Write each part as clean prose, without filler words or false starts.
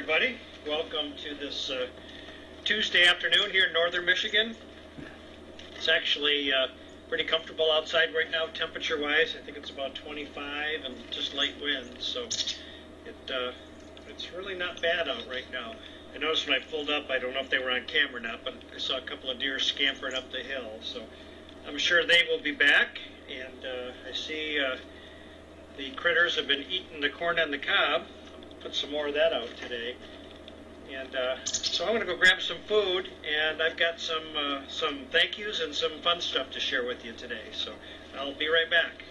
everybody. Welcome to this Tuesday afternoon here in northern Michigan. It's actually pretty comfortable outside right now, temperature-wise. I think it's about 25 and just light winds, so it's really not bad out right now. I noticed when I pulled up, I don't know if they were on camera or not, but I saw a couple of deer scampering up the hill, so I'm sure they will be back. And I see the critters have been eating the corn on the cob. Put some more of that out today. And so I'm going to go grab some food, and I've got some thank yous and some fun stuff to share with you today. So I'll be right back.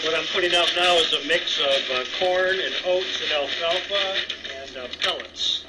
What I'm putting out now is a mix of corn and oats and alfalfa and pellets.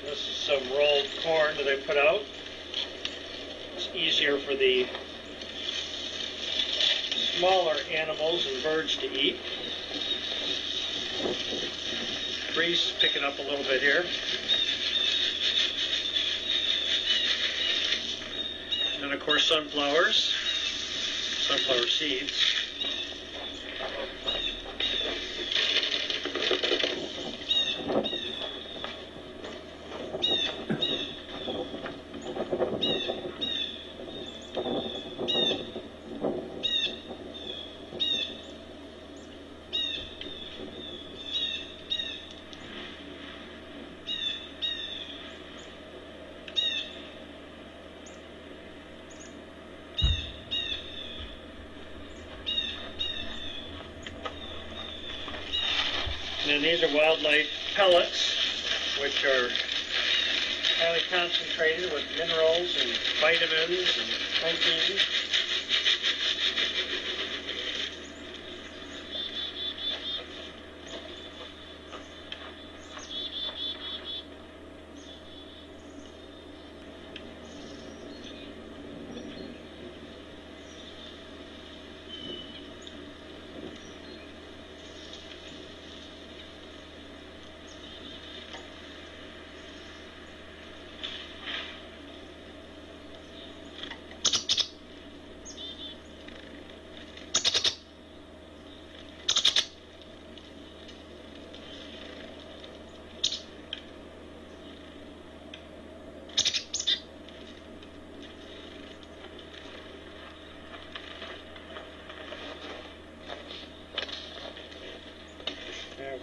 This is some rolled corn that I put out. It's easier for the smaller animals and birds to eat. Breeze is picking up a little bit here. And then of course sunflower seeds. And these are wildlife pellets, which are highly concentrated with minerals and vitamins and proteins.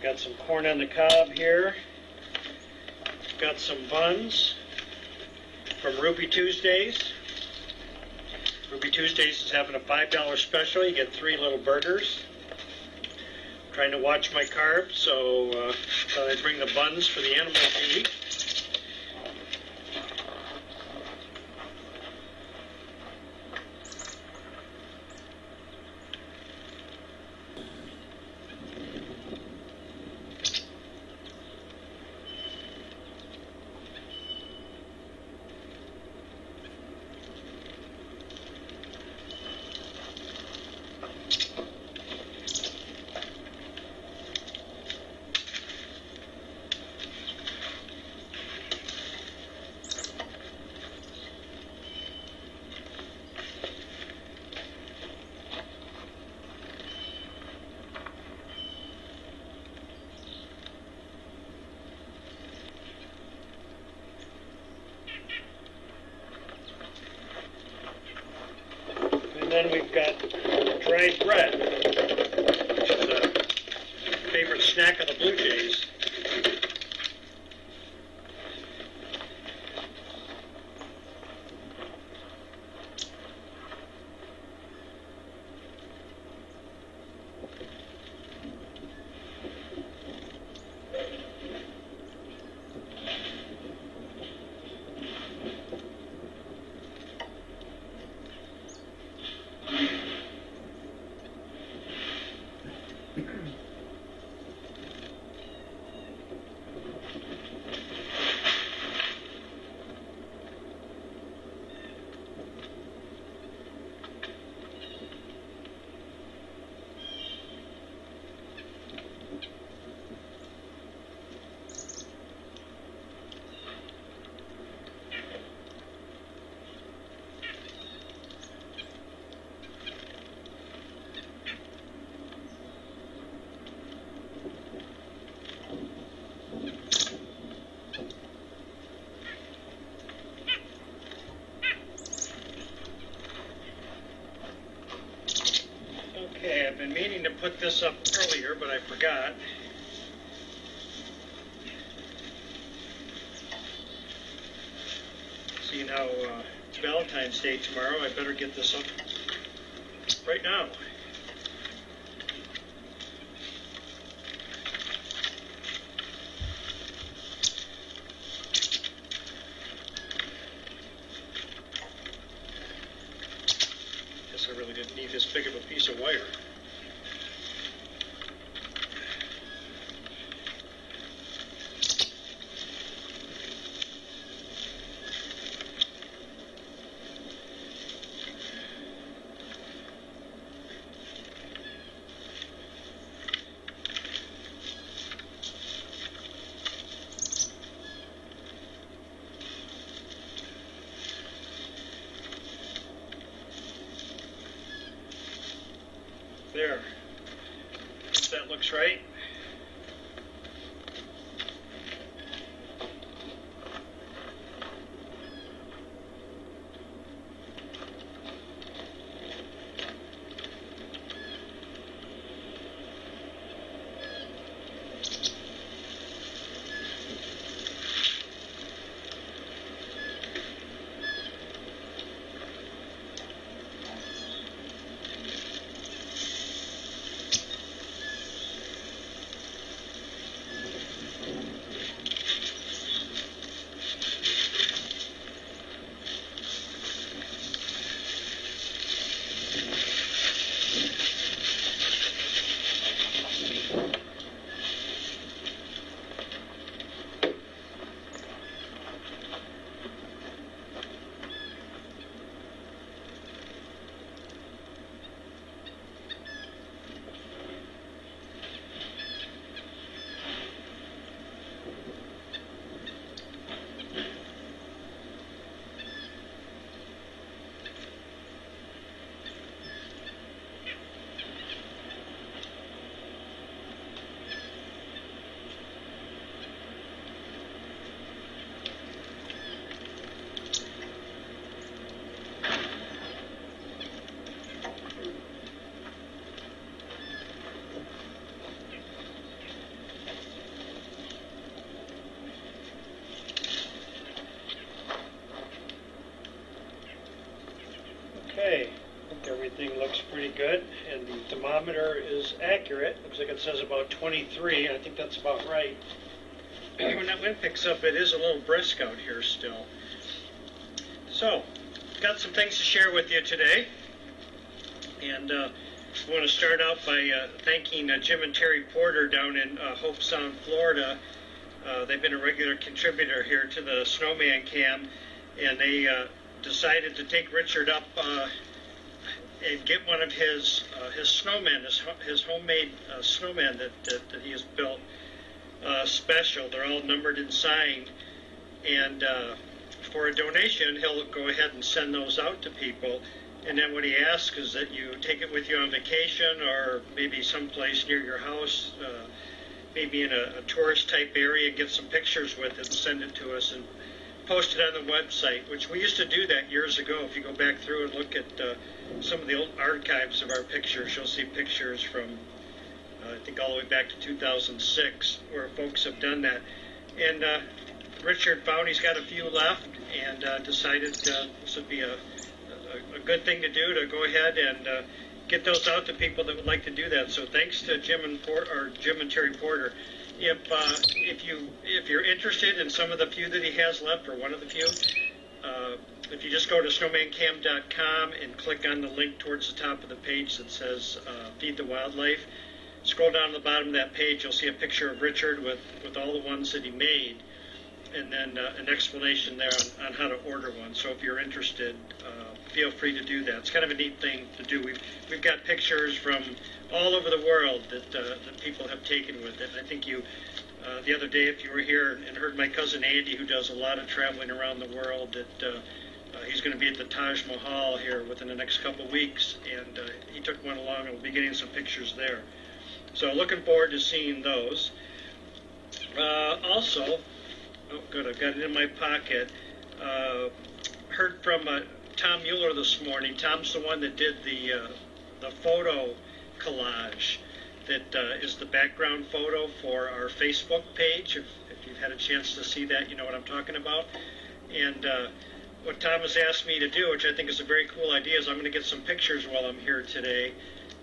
Got some corn on the cob here. Got some buns from Ruby Tuesdays. Ruby Tuesdays is having a $5 special. You get 3 little burgers. I'm trying to watch my carbs, so thought I'd bring the buns for the animals to eat. And then we've got dried bread, which is a favorite snack of the Blue Jays. Okay, I've been meaning to put this up earlier, but I forgot. Seeing how it's Valentine's Day tomorrow, I better get this up right now. Guess I really didn't need this big of a piece of wire. There. That looks right. Everything looks pretty good, and the thermometer is accurate. Looks like it says about 23. I think that's about right. When that wind picks up, it is a little brisk out here still. So, got some things to share with you today. And I want to start out by thanking Jim and Terry Porter down in Hope Sound, Florida. They've been a regular contributor here to the Snowman Cam, and they decided to take Richard up and get one of his snowmen, his homemade snowmen that he has built special. They're all numbered and signed, and for a donation, he'll go ahead and send those out to people. And then what he asks is that you take it with you on vacation, or maybe someplace near your house, maybe in a tourist type area, get some pictures with it and send it to us and post it on the website, which we used to do that years ago. If you go back through and look at some of the old archives of our pictures, you'll see pictures from I think all the way back to 2006 where folks have done that. And Richard found he's got a few left and decided this would be a good thing to do, to go ahead and get those out to people that would like to do that. So thanks to Jim and Terry Porter. If you're interested in some of the few that he has left, or one of the few, if you just go to snowmancam.com and click on the link towards the top of the page that says Feed the Wildlife, scroll down to the bottom of that page, you'll see a picture of Richard with all the ones that he made, and then an explanation there on how to order one. So if you're interested, feel free to do that. It's kind of a neat thing to do. We've got pictures from all over the world that people have taken with it. And I think the other day, if you were here and heard my cousin Andy, who does a lot of traveling around the world, that he's going to be at the Taj Mahal here within the next couple of weeks, and he took one along, and we'll be getting some pictures there. So looking forward to seeing those. Also, oh good, I've got it in my pocket. Heard from Tom Mueller this morning. Tom's the one that did the photo collage that is the background photo for our Facebook page. If you've had a chance to see that, you know what I'm talking about. And what Tom has asked me to do, which I think is a very cool idea, is I'm going to get some pictures while I'm here today.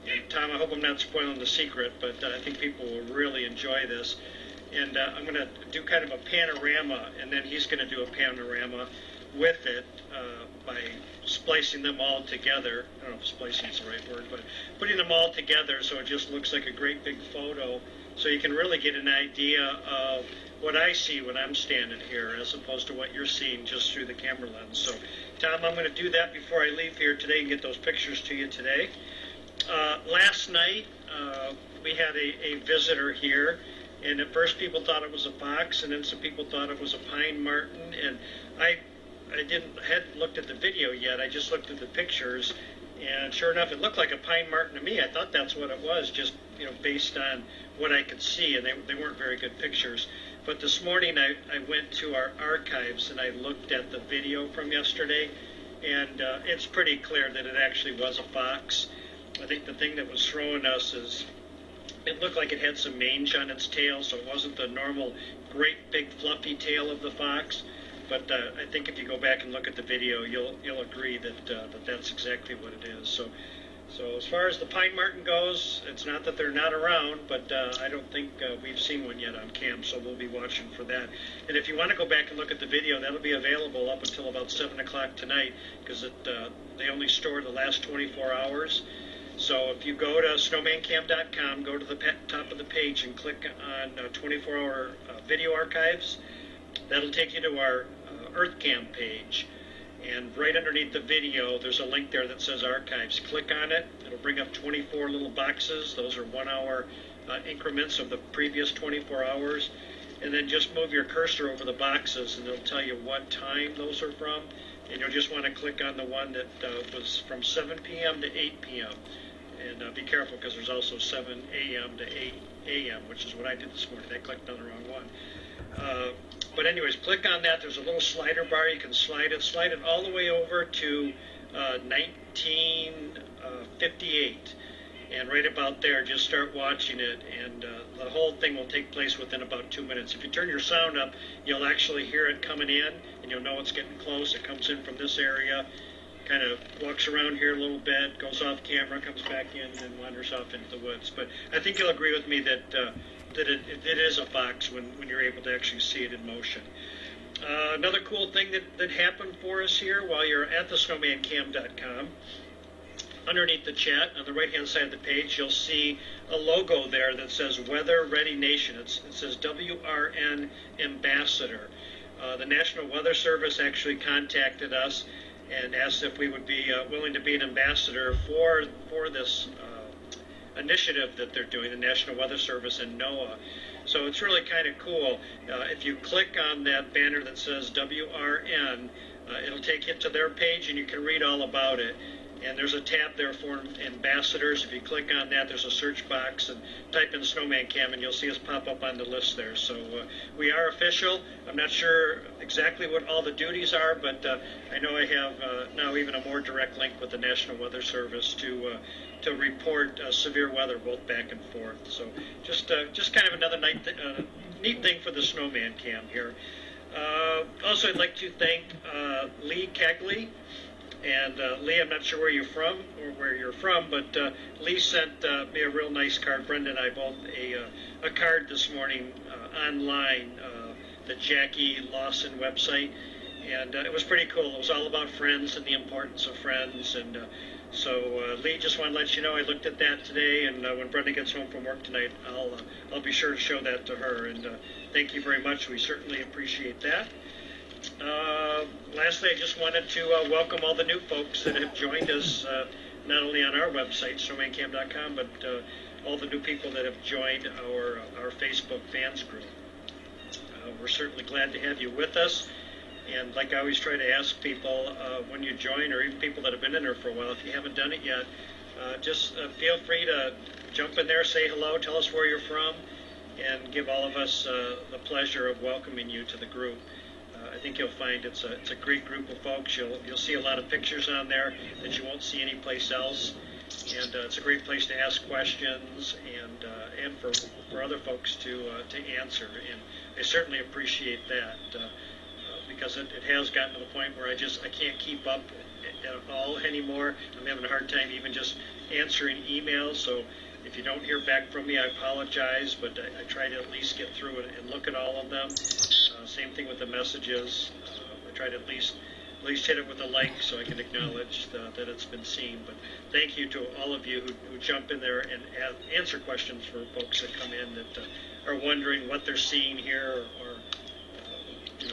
And Tom, I hope I'm not spoiling the secret, but I think people will really enjoy this. And I'm going to do kind of a panorama, and then he's going to do a panorama with it by splicing them all together. I don't know if splicing is the right word, but putting them all together so it just looks like a great big photo, so you can really get an idea of what I see when I'm standing here as opposed to what you're seeing just through the camera lens. So, Tom, I'm going to do that before I leave here today and get those pictures to you today. Last night, we had a visitor here, and at first people thought it was a fox, and then some people thought it was a pine marten, and I hadn't looked at the video yet. I just looked at the pictures, and sure enough, it looked like a pine marten to me. I thought that's what it was, just based on what I could see, and they weren't very good pictures. But this morning, I went to our archives and I looked at the video from yesterday, and it's pretty clear that it actually was a fox. I think the thing that was throwing us is it looked like it had some mange on its tail, so it wasn't the normal great big fluffy tail of the fox. But I think if you go back and look at the video, you'll agree that that's exactly what it is. So as far as the pine marten goes, it's not that they're not around, but I don't think we've seen one yet on cam, so we'll be watching for that. And if you want to go back and look at the video, that'll be available up until about 7 o'clock tonight, because they only store the last 24 hours. So if you go to snowmancam.com, go to the top of the page and click on 24-hour video archives, that'll take you to our EarthCam page. And right underneath the video, there's a link there that says archives. Click on it. It'll bring up 24 little boxes. Those are 1 hour increments of the previous 24 hours. And then just move your cursor over the boxes, and it'll tell you what time those are from. And you'll just want to click on the one that was from 7 p.m. to 8 p.m. And be careful, because there's also 7 a.m. to 8 a.m., which is what I did this morning. I clicked on the wrong one. But anyways, click on that. There's a little slider bar. You can slide it all the way over to 1958. And right about there, just start watching it, and the whole thing will take place within about 2 minutes. If you turn your sound up, you'll actually hear it coming in, and you'll know it's getting close. It comes in from this area, kind of walks around here a little bit, goes off camera, comes back in, and then wanders off into the woods. But I think you'll agree with me that it is a fox when you're able to actually see it in motion. Another cool thing that happened for us here while you're at the snowmancam.com, underneath the chat on the right-hand side of the page, you'll see a logo there that says Weather Ready Nation. It says WRN Ambassador. The National Weather Service actually contacted us and asked if we would be willing to be an ambassador for this initiative that they're doing, the National Weather Service and NOAA. So it's really kind of cool. If you click on that banner that says WRN, it'll take you to their page and you can read all about it. And there's a tab there for ambassadors. If you click on that, there's a search box and type in Snowman Cam and you'll see us pop up on the list there. So we are official. I'm not sure exactly what all the duties are, but I know I have now even a more direct link with the National Weather Service to report severe weather both back and forth. So just kind of another neat thing for the Snowman Cam here. Also, I'd like to thank Lee Kegley. And Lee, I'm not sure where you're from, but Lee sent me a real nice card. Brenda and I both a card this morning online, the Jackie Lawson website, and it was pretty cool. It was all about friends and the importance of friends, and so Lee, just want to let you know I looked at that today, and when Brenda gets home from work tonight, I'll be sure to show that to her. And thank you very much. We certainly appreciate that. Lastly, I just wanted to welcome all the new folks that have joined us, not only on our website, snowmancam.com, but all the new people that have joined our Facebook fans group. We're certainly glad to have you with us. And like I always try to ask people when you join, or even people that have been in there for a while, if you haven't done it yet, just feel free to jump in there, say hello, tell us where you're from, and give all of us the pleasure of welcoming you to the group. I think you'll find it's a great group of folks. You'll see a lot of pictures on there that you won't see anyplace else, and it's a great place to ask questions and for other folks to answer. And I certainly appreciate that because it has gotten to the point where I can't keep up at all anymore. I'm having a hard time even just answering emails. So if you don't hear back from me, I apologize, but I try to at least get through it and look at all of them. Same thing with the messages. I try to at least hit it with a like so I can acknowledge that it's been seen. But thank you to all of you who jump in there and answer questions for folks that come in that are wondering what they're seeing here or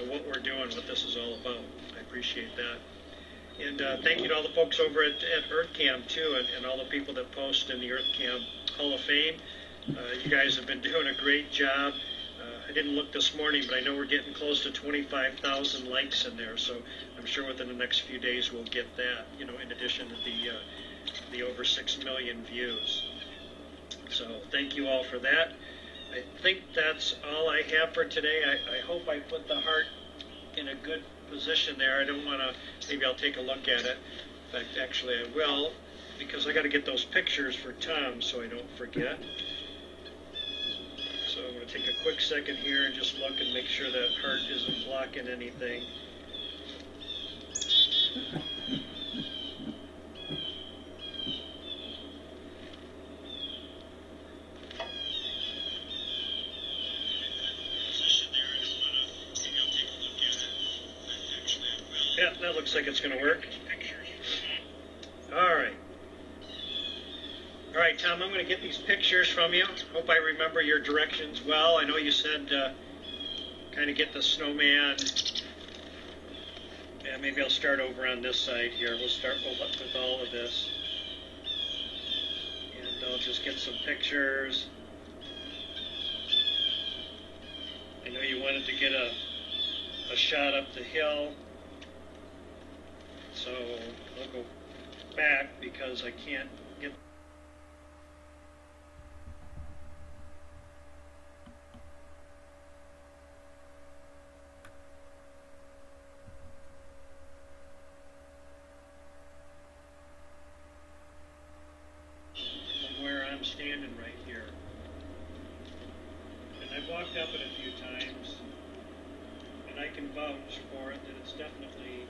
what we're doing, what this is all about. I appreciate that. And thank you to all the folks over at EarthCam, too, and all the people that post in the EarthCam Hall of Fame. You guys have been doing a great job. I didn't look this morning, but I know we're getting close to 25,000 likes in there, so I'm sure within the next few days we'll get that, in addition to the over 6 million views. So thank you all for that. I think that's all I have for today. I hope I put the heart in a good position there. I don't want to, maybe I'll take a look at it. In fact, actually I will, because I got to get those pictures for Tom so I don't forget. So I'm going to take a quick second here and just look and make sure that heart isn't blocking anything. Yeah, that looks like it's going to work. All right. All right, Tom, I'm going to get these pictures from you. Hope I remember your directions well. I know you said kind of get the snowman. Yeah, maybe I'll start over on this side here. We'll start with all of this. And I'll just get some pictures. I know you wanted to get a shot up the hill. So I'll go back because I can't get from where I'm standing right here. And I've walked up it a few times, and I can vouch for it that it's definitely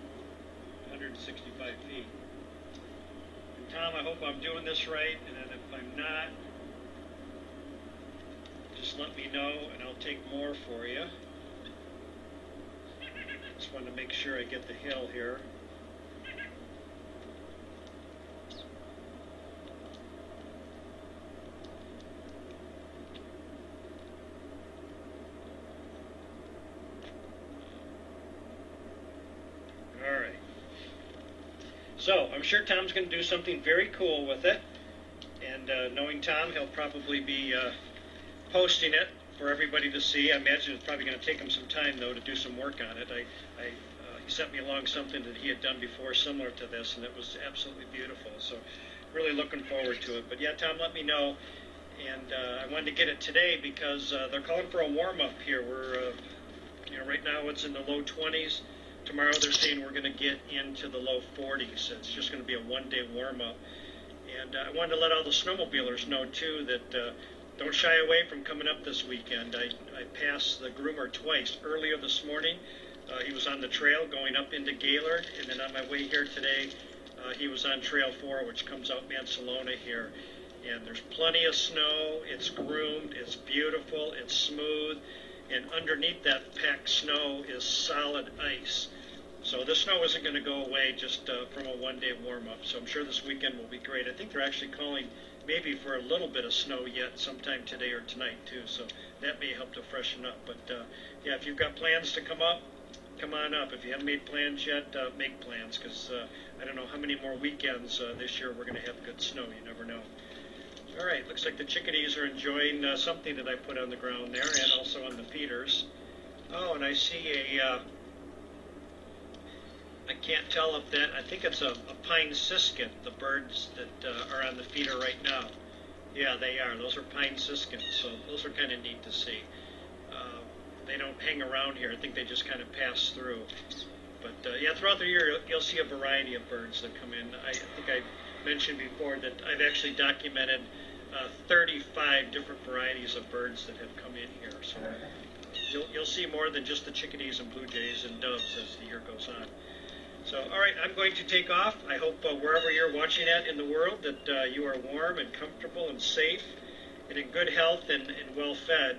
100% 165 feet. And Tom, I hope I'm doing this right, and then if I'm not, just let me know and I'll take more for you. Just want to make sure I get the hill here. Alright. So, I'm sure Tom's going to do something very cool with it. And knowing Tom, he'll probably be posting it for everybody to see. I imagine it's probably going to take him some time, though, to do some work on it. He sent me along something that he had done before similar to this, and it was absolutely beautiful. So, really looking forward to it. But yeah, Tom, let me know. And I wanted to get it today because they're calling for a warm-up here. We're, right now it's in the low 20s. Tomorrow they're saying we're going to get into the low 40s. It's just going to be a one-day warm-up. And I wanted to let all the snowmobilers know, too, that don't shy away from coming up this weekend. I passed the groomer twice. Earlier this morning, he was on the trail going up into Gaylord, and then on my way here today, he was on Trail 4, which comes out Mansalona here. And there's plenty of snow. It's groomed. It's beautiful. It's smooth. And underneath that packed snow is solid ice. So this snow isn't going to go away just from a one-day warm-up. So I'm sure this weekend will be great. I think they're actually calling maybe for a little bit of snow yet sometime today or tonight, too. So that may help to freshen up. But, yeah, if you've got plans to come up, come on up. If you haven't made plans yet, make plans, because I don't know how many more weekends this year we're going to have good snow. You never know. All right, looks like the chickadees are enjoying something that I put on the ground there, and also on the feeders. Oh, and I see I can't tell if that, I think it's a pine siskin, the birds that are on the feeder right now. Yeah, they are. Those are pine siskins, so those are kind of neat to see. They don't hang around here. I think they just kind of pass through. But, yeah, throughout the year, you'll see a variety of birds that come in. I think I mentioned before that I've actually documented 35 different varieties of birds that have come in here. So you'll see more than just the chickadees and blue jays and doves as the year goes on. So, all right, I'm going to take off. I hope wherever you're watching at in the world that you are warm and comfortable and safe and in good health and well fed.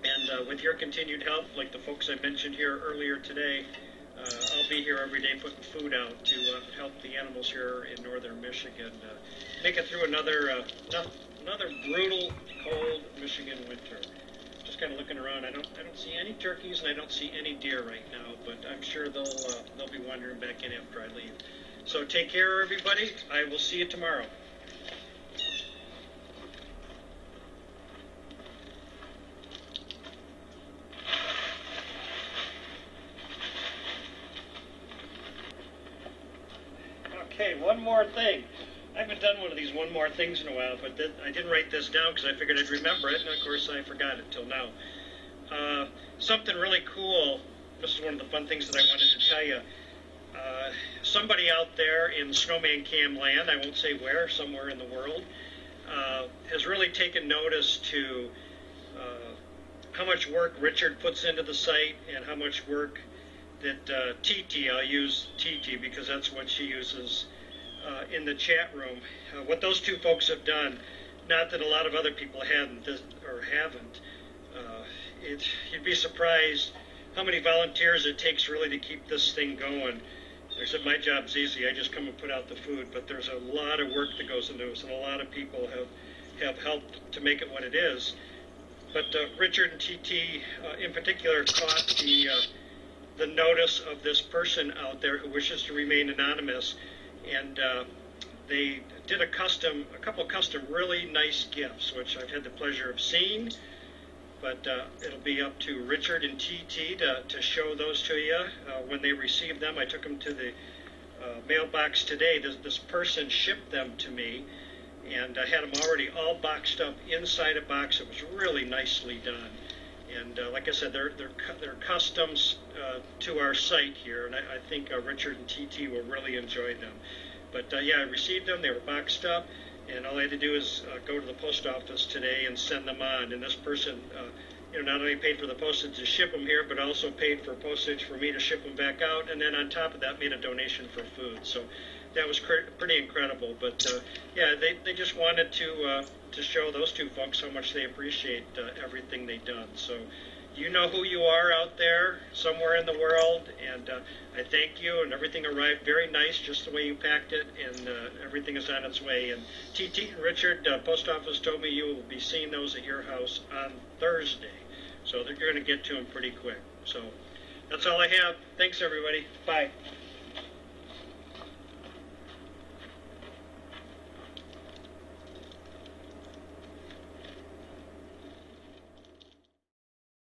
And with your continued help, like the folks I mentioned here earlier today, I'll be here every day putting food out to help the animals here in northern Michigan make it through another brutal, cold Michigan winter. Just kind of looking around, I don't see any turkeys and I don't see any deer right now, but I'm sure they'll be wandering back in after I leave. So take care, everybody. I will see you tomorrow. Okay, one more thing. I haven't done one of these one more things in a while, but I didn't write this down because I figured I'd remember it, and of course I forgot it till now. Something really cool, this is one of the fun things that I wanted to tell you. Somebody out there in Snowman Cam land, I won't say where, somewhere in the world, has really taken notice to how much work Richard puts into the site and how much work that TT, I'll use TT because that's what she uses in the chat room. What those two folks have done, not that a lot of other people haven't, you'd be surprised how many volunteers it takes really to keep this thing going. They said my job's easy, I just come and put out the food, but there's a lot of work that goes into this, and a lot of people have helped to make it what it is. But Richard and TT in particular caught the notice of this person out there who wishes to remain anonymous, and they did a couple custom really nice gifts, which I've had the pleasure of seeing, but it'll be up to Richard and TT to show those to you when they receive them. I took them to the mailbox today. This person shipped them to me, and I had them already all boxed up inside a box. It was really nicely done. And like I said, they're customs to our site here, and I think Richard and TT will really enjoy them. But yeah, I received them. They were boxed up, and all I had to do is go to the post office today and send them on. And this person not only paid for the postage to ship them here, but also paid for postage for me to ship them back out, and then on top of that made a donation for food. So that was pretty incredible. But yeah, they just wanted to show those two folks how much they appreciate everything they've done. So you know who you are out there somewhere in the world, and I thank you. And everything arrived very nice, just the way you packed it, and everything is on its way. And TT and Richard, post office told me you will be seeing those at your house on Thursday, so that you're going to get to them pretty quick. So that's all I have. Thanks, everybody. Bye.